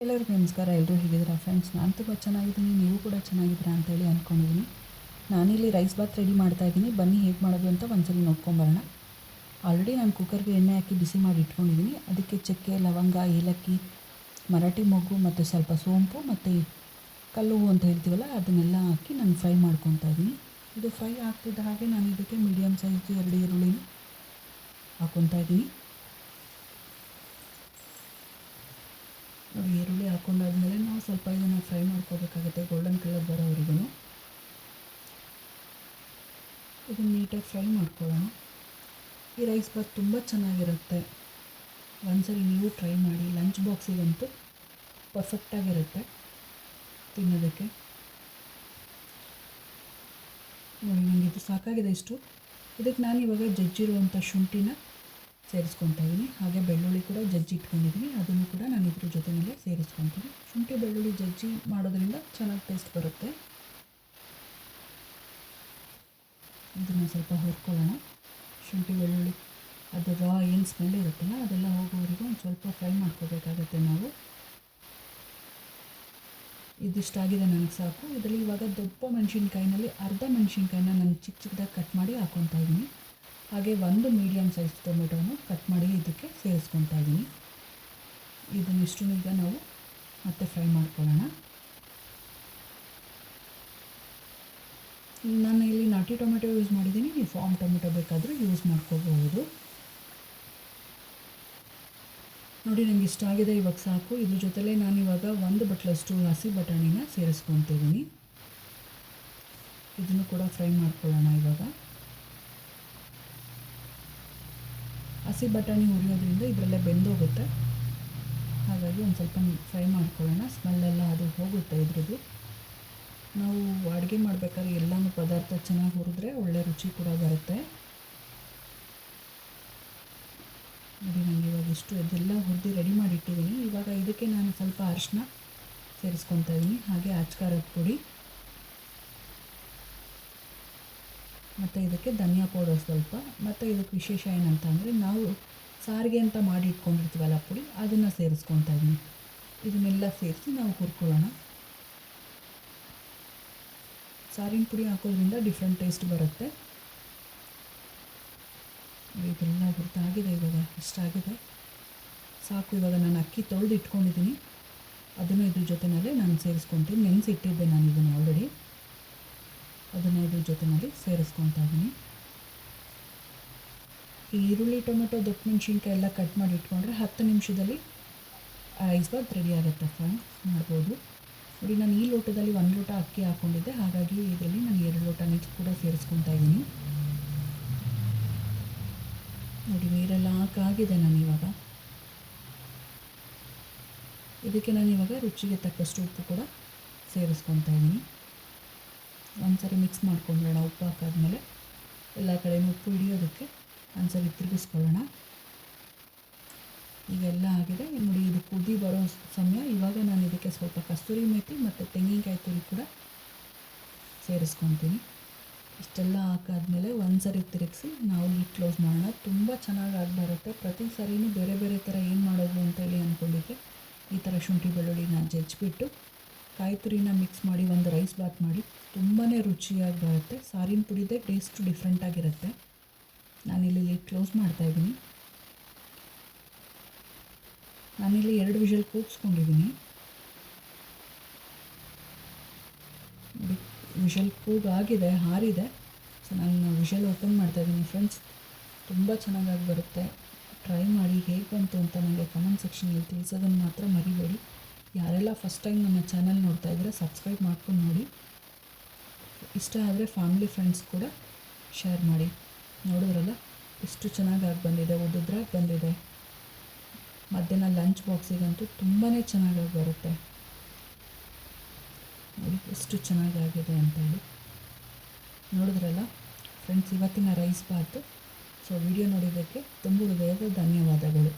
ಎಲ್ಲರಿಗೂ ನಮಸ್ಕಾರ. ಎಲ್ಲರೂ ಹೇಗಿದ್ದೀರಾ ಫ್ರೆಂಡ್ಸ್? ನಾನು ತುಂಬ ಚೆನ್ನಾಗಿದ್ದೀನಿ, ನೀವು ಕೂಡ ಚೆನ್ನಾಗಿದ್ದೀರಾ ಅಂತೇಳಿ ಅಂದ್ಕೊಂಡಿದ್ದೀನಿ. ನಾನಿಲ್ಲಿ ರೈಸ್ ಬಾತ್ ರೆಡಿ ಮಾಡ್ತಾಯಿದ್ದೀನಿ. ಬನ್ನಿ ಹೇಗೆ ಮಾಡೋದು ಅಂತ ಒಂದ್ಸಲ ನೋಡ್ಕೊಂಬರೋಣ. ಆಲ್ರೆಡಿ ನಾನು ಕುಕ್ಕರ್ಗೆ ಎಣ್ಣೆ ಹಾಕಿ ಬಿಸಿ ಮಾಡಿ ಇಟ್ಕೊಂಡಿದ್ದೀನಿ. ಅದಕ್ಕೆ ಚಕ್ಕೆ, ಲವಂಗ, ಏಲಕ್ಕಿ, ಮರಾಠಿ ಮೊಗ್ಗು ಮತ್ತು ಸ್ವಲ್ಪ ಸೋಂಪು ಮತ್ತು ಕಲ್ಲು ಹೂವು ಅಂತ ಹೇಳ್ತೀವಲ್ಲ ಅದನ್ನೆಲ್ಲ ಹಾಕಿ ನಾನು ಫ್ರೈ ಮಾಡ್ಕೊತಾ ಇದ್ದೀನಿ. ಇದು ಫ್ರೈ ಆಗ್ತಿದ್ದ ಹಾಗೆ ನಾನು ಇದಕ್ಕೆ ಮೀಡಿಯಮ್ ಸೈಜ್ 2 ಈರುಳ್ಳಿನ ಹಾಕ್ಕೊತಾ ಇದ್ದೀನಿ. ನೋಡಿ, ಈರುಳ್ಳಿ ಹಾಕ್ಕೊಂಡಾದ್ಮೇಲೆ ನಾವು ಸ್ವಲ್ಪ ಇದನ್ನು ಫ್ರೈ ಮಾಡ್ಕೋಬೇಕಾಗುತ್ತೆ, ಗೋಲ್ಡನ್ ಕಲರ್ ಬರೋವರೆಗೂ. ಇದನ್ನು ನೀಟಾಗಿ ಫ್ರೈ ಮಾಡ್ಕೊಳ್ಳೋಣ. ಈ ರೈಸ್ ಬಾತ್ ತುಂಬ ಚೆನ್ನಾಗಿರುತ್ತೆ. ಒಂದ್ಸರಿ ನೀವು ಟ್ರೈ ಮಾಡಿ. ಲಂಚ್ ಬಾಕ್ಸಿಗಂತೂ ಪರ್ಫೆಕ್ಟಾಗಿರುತ್ತೆ ತಿನ್ನೋದಕ್ಕೆ. ನೋಡಿ, ನನಗೆ ಇದು ಸಾಕಾಗಿದೆ ಇಷ್ಟು. ಇದಕ್ಕೆ ನಾನು ಇವಾಗ ಜಜ್ಜಿರುವಂಥ ಶುಂಠಿನ ಸೇರಿಸ್ಕೊತಾ ಇದ್ದೀನಿ. ಹಾಗೆ ಬೆಳ್ಳುಳ್ಳಿ ಕೂಡ ಜಜ್ಜಿ ಇಟ್ಕೊಂಡಿದ್ದೀನಿ, ಅದನ್ನು ಕೂಡ ನಾನು ಇದ್ರ ಜೊತೆಯಲ್ಲೇ ಸೇರಿಸ್ಕೊತೀನಿ. ಶುಂಠಿ ಬೆಳ್ಳುಳ್ಳಿ ಜಜ್ಜಿ ಮಾಡೋದ್ರಿಂದ ಚೆನ್ನಾಗಿ ಟೇಸ್ಟ್ ಬರುತ್ತೆ. ಇದನ್ನು ಸ್ವಲ್ಪ ಹುರ್ಕೊಳ್ಳೋಣ. ಶುಂಠಿ ಬೆಳ್ಳುಳ್ಳಿ ಅದು ರಾ ಏನು ಸ್ಮೆಲ್ ಇರುತ್ತಲ್ಲ ಅದೆಲ್ಲ ಹೋಗೋವರೆಗೂ ಒಂದು ಸ್ವಲ್ಪ ಫ್ರೈ ಮಾಡ್ಕೋಬೇಕಾಗತ್ತೆ ನಾವು. ಇದಿಷ್ಟಾಗಿದೆ ನನಗೆ ಸಾಕು. ಇದರಲ್ಲಿ ಇವಾಗ ದೊಡ್ಡ ಮೆಣಸಿನ್ಕಾಯಿನಲ್ಲಿ ಅರ್ಧ ಮೆಣಸಿನ್ಕಾಯಿನ ನಾನು ಚಿಕ್ಕ ಚಿಕ್ಕದಾಗಿ ಕಟ್ ಮಾಡಿ ಹಾಕ್ಕೊತಾ ಇದ್ದೀನಿ. ಹಾಗೆ ಒಂದು ಮೀಡಿಯಮ್ ಸೈಜ್ ಟೊಮೆಟೊನು ಕಟ್ ಮಾಡಿ ಇದಕ್ಕೆ ಸೇರಿಸ್ಕೊತಾ ಇದ್ದೀನಿ. ಇದನ್ನಿಷ್ಟು ಈಗ ನಾವು ಮತ್ತೆ ಫ್ರೈ ಮಾಡ್ಕೊಳ್ಳೋಣ. ನಾನು ಇಲ್ಲಿ ನಾಟಿ ಟೊಮೆಟೊ ಯೂಸ್ ಮಾಡಿದ್ದೀನಿ, ನೀವು ಫಾರ್ಮ್ ಟೊಮೆಟೊ ಬೇಕಾದರೂ ಯೂಸ್ ಮಾಡ್ಕೋಬಹುದು. ನೋಡಿ, ನನಗೆ ಇಷ್ಟ ಆಗಿದೆ, ಇವಾಗ ಸಾಕು. ಇದ್ರ ಜೊತೆಲೇ ನಾನಿವಾಗ 1 ಬಟ್ಲಷ್ಟು ಹಸಿ ಬಟಾಣಿನ ಸೇರಿಸ್ಕೊತಿದ್ದೀನಿ. ಇದನ್ನು ಕೂಡ ಫ್ರೈ ಮಾಡ್ಕೊಳ್ಳೋಣ. ಇವಾಗ ಹಸಿ ಬಟಾಣಿ ಹುರಿಯೋದ್ರಿಂದ ಇದರಲ್ಲೇ ಬೆಂದೋಗುತ್ತೆ, ಹಾಗಾಗಿ ಒಂದು ಸ್ವಲ್ಪ ಫ್ರೈ ಮಾಡ್ಕೊಳ್ಳೋಣ. ಸ್ಮೆಲ್ಲೆಲ್ಲ ಅದು ಹೋಗುತ್ತೆ ಇದ್ರದ್ದು. ನಾವು ಅಡುಗೆ ಮಾಡಬೇಕಾದ್ರೆ ಎಲ್ಲನೂ ಪದಾರ್ಥ ಚೆನ್ನಾಗಿ ಹುರಿದ್ರೆ ಒಳ್ಳೆ ರುಚಿ ಕೂಡ ಬರುತ್ತೆ. ನೋಡಿ, ನನಗೆ ಇವಾಗ ಇಷ್ಟು ಇದೆಲ್ಲ ಹುರಿದು ರೆಡಿ ಮಾಡಿ ಇಟ್ಟಿದ್ದೀನಿ. ಇವಾಗ ಇದಕ್ಕೆ ನಾನು ಸ್ವಲ್ಪ ಅರಿಶಿನ ಸೇರಿಸ್ಕೊತಾ ಇದ್ದೀನಿ, ಹಾಗೆ ಅಚ್ಕಾರದ ಪುಡಿ ಮತ್ತು ಇದಕ್ಕೆ ಧನಿಯಾ ಪೌಡರ್ ಸ್ವಲ್ಪ. ಮತ್ತು ಇದಕ್ಕೆ ವಿಶೇಷ ಏನಂತ ಅಂದರೆ ನಾವು ಸಾರಿಗೆ ಅಂತ ಮಾಡಿ ಇಟ್ಕೊಂಡಿರ್ತೀವಲ್ಲ ಪುಡಿ, ಅದನ್ನು ಸೇರಿಸ್ಕೊತಾ ಇದ್ದೀನಿ. ಇದನ್ನೆಲ್ಲ ಸೇರಿಸಿ ನಾವು ಹುರ್ಕೊಳ್ಳೋಣ. ಸಾರಿನ ಪುಡಿ ಹಾಕೋದ್ರಿಂದ ಡಿಫ್ರೆಂಟ್ ಟೇಸ್ಟ್ ಬರುತ್ತೆ. ಇದೆಲ್ಲ ಹುರಿದಾಗಿದೆ, ಇವಾಗ ಇಷ್ಟಾಗಿದೆ ಸಾಕು. ಇವಾಗ ನಾನು ಅಕ್ಕಿ ತೊಳೆದು ಇಟ್ಕೊಂಡಿದ್ದೀನಿ, ಅದನ್ನು ಇದ್ರ ಜೊತೆಯಲ್ಲೇ ನಾನು ಸೇರಿಸ್ಕೊತೀನಿ. ನೆನೆಸಿಟ್ಟಿದ್ದೆ ನಾನು ಇದನ್ನು ಆಲ್ರೆಡಿ, ಅದನ್ನು ಇದ್ರ ಜೊತೆಯಲ್ಲಿ ಸೇರಿಸ್ಕೊತಾ ಇದ್ದೀನಿ. ಈ ಈರುಳ್ಳಿ, ಟೊಮೆಟೊ, ದೊಡ್ಡ ಮೆಣಸಿನ್ಕಾಯಿ ಎಲ್ಲ ಕಟ್ ಮಾಡಿ ಇಟ್ಕೊಂಡ್ರೆ 10 ನಿಮಿಷದಲ್ಲಿ ರೈಸ್ ಬಾತ್ ರೆಡಿ ಆಗುತ್ತೆ ಫ್ರೆಂಡ್ಸ್, ಮಾಡ್ಬೋದು. ನೋಡಿ, ನಾನು ಈ ಲೋಟದಲ್ಲಿ 1 ಲೋಟ ಅಕ್ಕಿ ಹಾಕ್ಕೊಂಡಿದ್ದೆ, ಹಾಗಾಗಿ ಇದರಲ್ಲಿ ನಾನು 2 ಲೋಟ ನೀರು ಕೂಡ ಸೇರಿಸ್ಕೊತಾ ಇದ್ದೀನಿ. ನೋಡಿ, ನೀರೆಲ್ಲ ಹಾಕಾಗಿದೆ. ನಾನಿವಾಗ ಇದಕ್ಕೆ ನಾನಿವಾಗ ರುಚಿಗೆ ತಕ್ಕಷ್ಟು ಉಪ್ಪು ಕೂಡ ಸೇರಿಸ್ಕೊತಾ ಇದ್ದೀನಿ. ಒಂದ್ಸರಿ ಮಿಕ್ಸ್ ಮಾಡ್ಕೊಂಡ್ಬಿಡೋಣ. ಉಪ್ಪು ಹಾಕಾದ್ಮೇಲೆ ಎಲ್ಲ ಕಡೆಯೂ ಉಪ್ಪು ಹಿಡಿಯೋದಕ್ಕೆ ಒಂದ್ಸರಿ ತಿರುಗಿಸ್ಕೊಳ್ಳೋಣ. ಈಗೆಲ್ಲ ಆಗಿದೆ ನೋಡಿ. ಇದು ಕುದಿ ಬರೋ ಸಮಯ. ಇವಾಗ ನಾನು ಇದಕ್ಕೆ ಸ್ವಲ್ಪ ಕಸ್ತೂರಿ ಮೇಥಿ ಮತ್ತು ತೆಂಗಿನಕಾಯಿ ತುರಿ ಕೂಡ ಸೇರಿಸ್ಕೊತೀನಿ. ಇಷ್ಟೆಲ್ಲ ಹಾಕಾದ್ಮೇಲೆ ಒಂದ್ಸರಿ ತಿರುಗಿಸಿ ನಾವು ಲಿಡ್ ಕ್ಲೋಸ್ ಮಾಡೋಣ. ತುಂಬ ಚೆನ್ನಾಗಿ ಬರುತ್ತೆ. ಪ್ರತಿ ಸರಿನೂ ಬೇರೆ ಬೇರೆ ಥರ ಏನು ಮಾಡೋದು ಅಂತೇಳಿ ಅಂದ್ಕೊಂಡಿದ್ದೆ. ಈ ಥರ ಶುಂಠಿ ಬೆಳ್ಳುಳ್ಳಿನ ಜಜ್ಜಿಬಿಟ್ಟು ಕಾಯಿ ತುರಿನ ಮಿಕ್ಸ್ ಮಾಡಿ ಒಂದು ರೈಸ್ ಬಾತ್ ಮಾಡಿ ತುಂಬಾ ರುಚಿಯಾಗಿ ಬರುತ್ತೆ. ಸಾರಿನ ಪುಡಿದೆ ಟೇಸ್ಟು ಡಿಫ್ರೆಂಟಾಗಿರುತ್ತೆ. ನಾನಿಲ್ಲಿ ಲಿಡ್ ಕ್ಲೋಸ್ ಮಾಡ್ತಾಯಿದ್ದೀನಿ. ನಾನಿಲ್ಲಿ 2 ವಿಷಲ್ ಕೂಗಿಸ್ಕೊಂಡಿದ್ದೀನಿ. ವಿಷಲ್ ಕೂಗಾಗಿದೆ, ಹಾರಿದೆ. ಸೊ ನಾನು ವಿಷಲ್ ಓಪನ್ ಮಾಡ್ತಾಯಿದ್ದೀನಿ ಫ್ರೆಂಡ್ಸ್. ತುಂಬ ಚೆನ್ನಾಗಿ ಬರುತ್ತೆ. ಟ್ರೈ ಮಾಡಿ, ಹೇಗೆ ಬಂತು ಅಂತ ನನಗೆ ಕಮೆಂಟ್ ಸೆಕ್ಷನಲ್ಲಿ ತಿಳಿಸೋದನ್ನು ಮಾತ್ರ ಮರಿಬೇಡಿ. ಯಾರೆಲ್ಲ ಫಸ್ಟ್ ಟೈಮ್ ನಮ್ಮ ಚಾನಲ್ ನೋಡ್ತಾ ಇದ್ದರೆ ಸಬ್ಸ್ಕ್ರೈಬ್ ಮಾಡ್ಕೊಂಡು ನೋಡಿ. ಇಷ್ಟ ಆದರೆ ಫ್ಯಾಮಿಲಿ ಫ್ರೆಂಡ್ಸ್ ಕೂಡ ಶೇರ್ ಮಾಡಿ. ನೋಡಿದ್ರಲ್ಲ ಎಷ್ಟು ಚೆನ್ನಾಗಿ ಬಂದಿದೆ, ಉದ್ದುದ್ರಾಗಿ ಬಂದಿದೆ. ಮಧ್ಯಾಹ್ನ ಲಂಚ್ ಬಾಕ್ಸಿಗಂತೂ ತುಂಬಾ ಚೆನ್ನಾಗಿ ಬರುತ್ತೆ. ನೋಡಿ ಎಷ್ಟು ಚೆನ್ನಾಗಿದೆ ಅಂತೇಳಿ. ನೋಡಿದ್ರಲ್ಲ ಫ್ರೆಂಡ್ಸ್, ಇವತ್ತಿನ ರೈಸ್ ಬಾತು. ಸೊ ವಿಡಿಯೋ ನೋಡಿದ್ದಕ್ಕೆ ತುಂಬ ಹೃದಯದ ಧನ್ಯವಾದಗಳು.